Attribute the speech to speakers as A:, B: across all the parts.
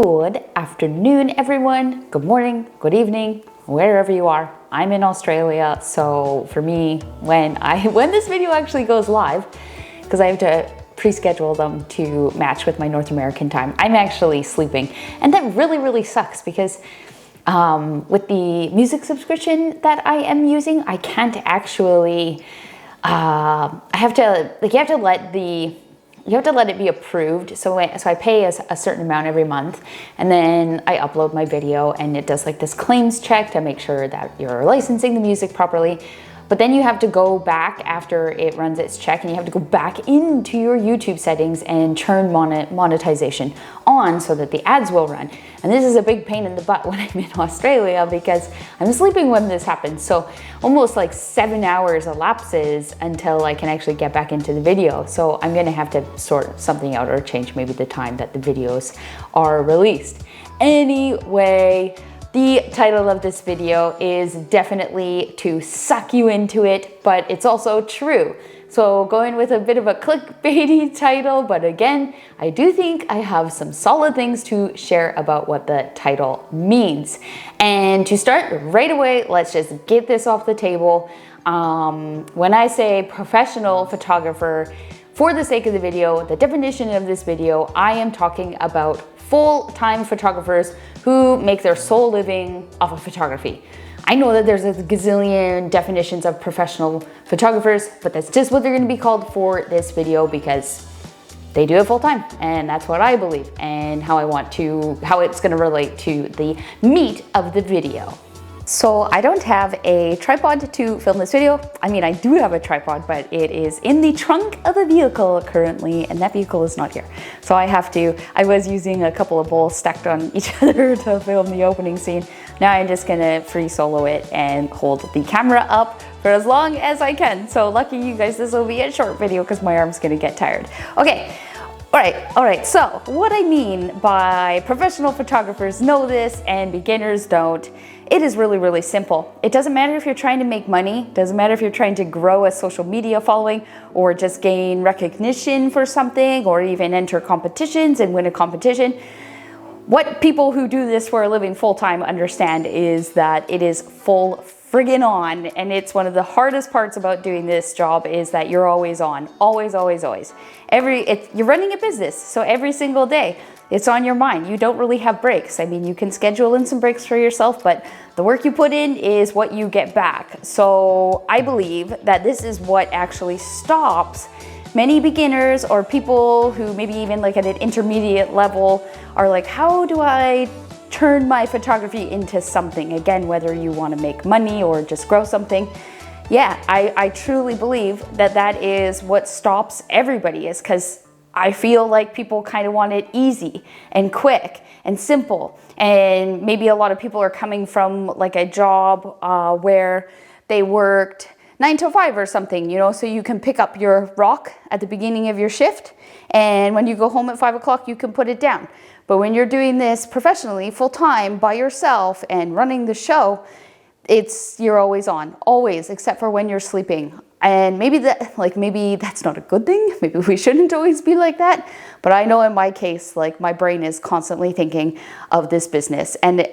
A: Good afternoon, everyone. Good morning, good evening, wherever you are. I'm in Australia, so for me, when this video actually goes live, because I have to pre-schedule them to match with my North American time, I'm actually sleeping. And that really sucks because with the music subscription that I am using, I can't actually, you have to let it be approved. So I pay a certain amount every month, and then I upload my video, and it does like this claims check to make sure that you're licensing the music properly. But then you have to go back after it runs its check, and you have to go back into your YouTube settings and turn monetization on so that the ads will run. And this is a big pain in the butt when I'm in Australia because I'm sleeping when this happens. So almost like 7 hours elapses until I can actually get back into the video. So I'm gonna have to sort something out or change maybe the time that the videos are released. Anyway, the title of this video is definitely to suck you into it, but it's also true. So going with a bit of a clickbaity title, but again, I do think I have some solid things to share about what the title means. And to start right away, let's just get this off the table. When I say professional photographer, for the sake of the video, the definition of this video, I am talking about full-time photographers who make their sole living off of photography. I know that there's a gazillion definitions of professional photographers, but that's just what they're going to be called for this video because they do it full-time, and that's what I believe and how it's going to relate to the meat of the video. So I don't have a tripod to film this video. I mean, I do have a tripod, but it is in the trunk of a vehicle currently, and that vehicle is not here. So I was using a couple of bowls stacked on each other to film the opening scene. Now I'm just gonna free solo it and hold the camera up for as long as I can. So lucky you guys, this will be a short video because my arm's gonna get tired. Okay. All right, so what I mean by professional photographers know this and beginners don't, it is really simple. It doesn't matter if you're trying to make money, doesn't matter if you're trying to grow a social media following or just gain recognition for something or even enter competitions and win a competition. What people who do this for a living full-time understand is that it is full friggin' on, and it's one of the hardest parts about doing this job is that you're always on, always. You're running a business, so every single day it's on your mind. You don't really have breaks. I mean, you can schedule in some breaks for yourself, but the work you put in is what you get back. So I believe that this is what actually stops many beginners or people who maybe even like at an intermediate level are like, how do I turn my photography into something? Again, whether you want to make money or just grow something. Yeah, I truly believe that is what stops everybody, is because I feel like people kind of want it easy and quick and simple. And maybe a lot of people are coming from like a job where they worked 9 to 5 or something, you know, so you can pick up your rock at the beginning of your shift, and when you go home at 5 o'clock, you can put it down. But when you're doing this professionally, full-time, by yourself and running the show, you're always on, always, except for when you're sleeping. And maybe that's not a good thing. Maybe we shouldn't always be like that. But I know in my case, like my brain is constantly thinking of this business. And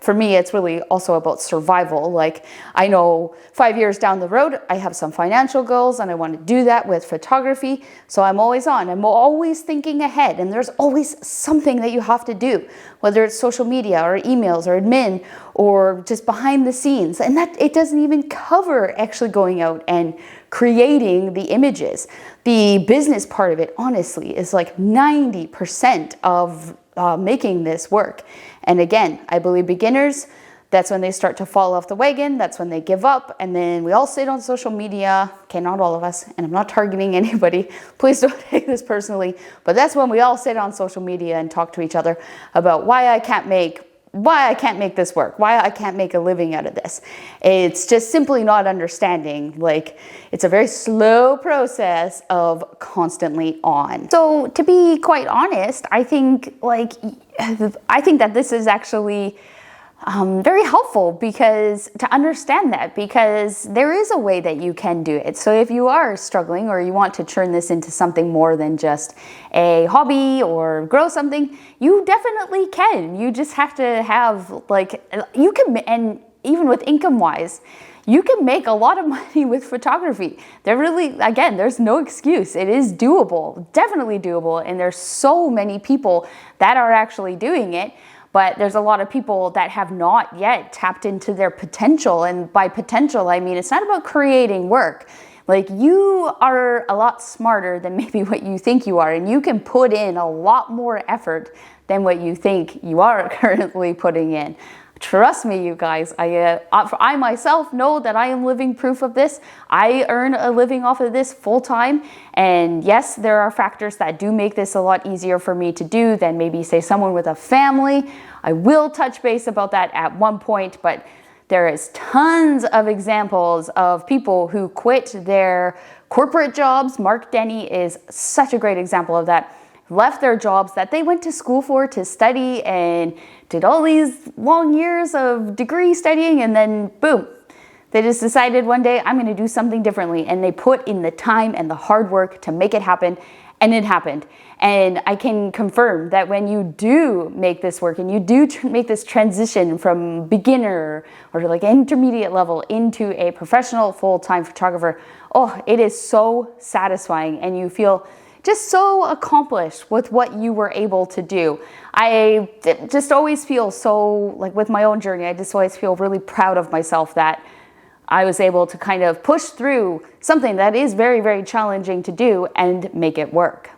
A: for me, it's really also about survival. Like I know 5 years down the road, I have some financial goals and I want to do that with photography. So I'm always on. I'm always thinking ahead. And there's always something that you have to do, whether it's social media or emails or admin or just behind the scenes. And that it doesn't even cover actually going out and creating the images. The business part of it, honestly, is like 90% of making this work. And again, I believe beginners, that's when they start to fall off the wagon. That's when they give up. And then we all sit on social media. Okay, not all of us, and I'm not targeting anybody. Please don't take this personally. But that's when we all sit on social media and talk to each other about why I can't make this work, why I can't make a living out of this. It's just simply not understanding. Like, it's a very slow process of constantly on. So to be quite honest, I think that this is actually very helpful because to understand that, because there is a way that you can do it. So if you are struggling or you want to turn this into something more than just a hobby or grow something, you definitely can. You just have to have like, you can, and even with income wise, you can make a lot of money with photography. There really, again, there's no excuse. It is doable, definitely doable. And there's so many people that are actually doing it. But there's a lot of people that have not yet tapped into their potential. And by potential, I mean, it's not about creating work. Like, you are a lot smarter than maybe what you think you are. And you can put in a lot more effort than what you think you are currently putting in. Trust me, you guys, I myself know that I am living proof of this. I earn a living off of this full time. And yes, there are factors that do make this a lot easier for me to do than maybe say someone with a family. I will touch base about that at one point, but there is tons of examples of people who quit their corporate jobs. Mark Denny is such a great example of that. Left their jobs that they went to school for to study and did all these long years of degree studying, and then boom, they just decided one day, I'm going to do something differently. And they put in the time and the hard work to make it happen, and it happened. And I can confirm that when you do make this work and you do make this transition from beginner or like intermediate level into a professional full-time photographer, oh, it is so satisfying, and you feel just so accomplished with what you were able to do. I just always feel so, like with my own journey, I just always feel really proud of myself that I was able to kind of push through something that is very, very challenging to do and make it work.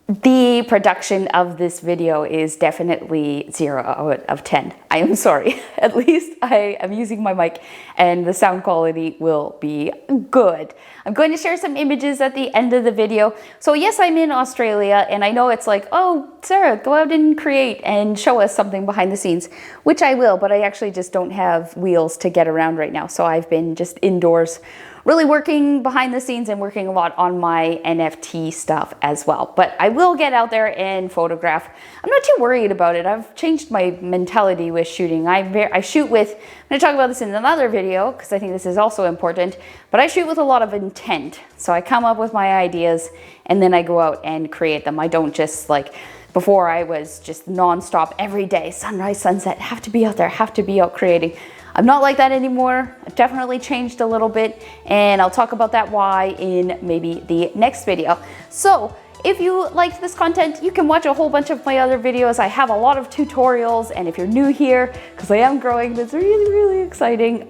A: The production of this video is definitely 0 out of 10. I am sorry. At least I am using my mic and the sound quality will be good. I'm going to share some images at the end of the video. So yes, I'm in Australia, and I know it's like, oh, Sarah, go out and create and show us something behind the scenes, which I will, but I actually just don't have wheels to get around right now. So I've been just indoors really working behind the scenes and working a lot on my NFT stuff as well. But I will get out there and photograph. I'm not too worried about it. I've changed my mentality with shooting. I shoot with, I'm gonna talk about this in another video because I think this is also important, but I shoot with a lot of intent. So I come up with my ideas and then I go out and create them. I don't just like, before I was just nonstop every day, sunrise, sunset, have to be out there, have to be out creating. I'm not like that anymore. I've definitely changed a little bit, and I'll talk about that why in maybe the next video. So if you liked this content, you can watch a whole bunch of my other videos. I have a lot of tutorials, and if you're new here, because I am growing, that's really, really exciting,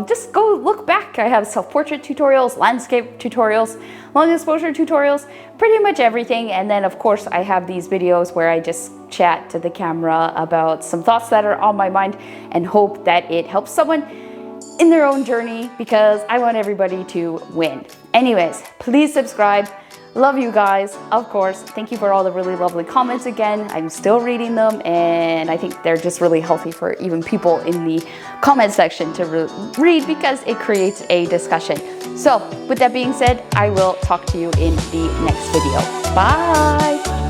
A: just go look back. I have self-portrait tutorials, landscape tutorials, long exposure tutorials, pretty much everything. And then of course I have these videos where I just chat to the camera about some thoughts that are on my mind and hope that it helps someone in their own journey, because I want everybody to win. Anyways, please subscribe. Love you guys, of course. Thank you for all the really lovely comments again. I'm still reading them, and I think they're just really healthy for even people in the comment section to read, because it creates a discussion. So with that being said, I will talk to you in the next video. Bye.